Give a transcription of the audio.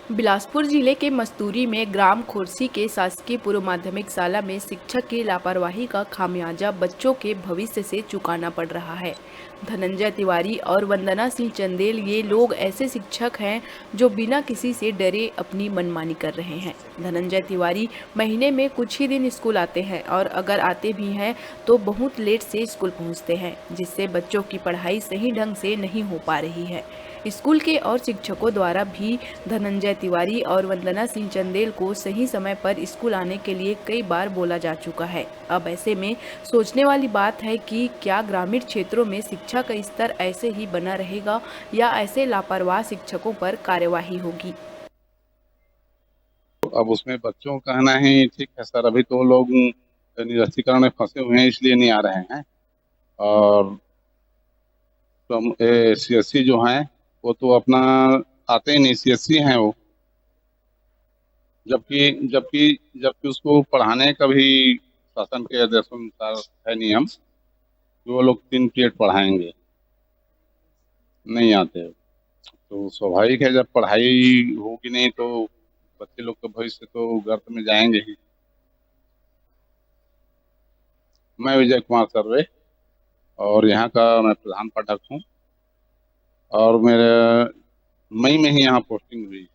बिलासपुर जिले के मस्तूरी में ग्राम खोरसी के शासकीय पूर्व माध्यमिक शाला में शिक्षक की लापरवाही का खामियाजा बच्चों के भविष्य से चुकाना पड़ रहा है। धनंजय तिवारी और वंदना सिंह चंदेल ये लोग ऐसे शिक्षक हैं जो बिना किसी से डरे अपनी मनमानी कर रहे हैं। धनंजय तिवारी महीने में कुछ ही दिन स्कूल आते हैं और अगर आते भी हैं तो बहुत लेट से स्कूल पहुंचते हैं, जिससे बच्चों की पढ़ाई सही ढंग से नहीं हो पा रही है। स्कूल के और शिक्षकों द्वारा भी धनंजय तिवारी और वंदना सिंह चंदेल को सही समय पर स्कूल आने के लिए कई बार बोला जा चुका है। अब ऐसे में सोचने वाली बात है कि क्या ग्रामीण क्षेत्रों में शिक्षा का स्तर ऐसे ही बना रहेगा या ऐसे लापरवाह शिक्षकों पर कार्यवाही होगी। अब उसमें बच्चों का कहना ही ठीक है सर। अभी तो लोग निरस्तीकरण में फंसे हुए हैं, इसलिए नहीं आ रहे हैं। और सीएससी जो हैं वो तो अपना आते ही नहीं, सीएससी हैं वो। जबकि जबकि जबकि उसको पढ़ाने का भी शासन के आदेशानुसार है नियम कि वो लोग 3 पीरियड पढ़ाएंगे, नहीं आते। तो स्वाभाविक है, जब पढ़ाई होगी नहीं तो बच्चे लोग का भविष्य तो गर्त में जाएंगे ही। मैं विजय कुमार सर्वे और यहाँ का मैं प्रधान पाठक हूँ और मेरे मई में ही यहाँ पोस्टिंग हुई।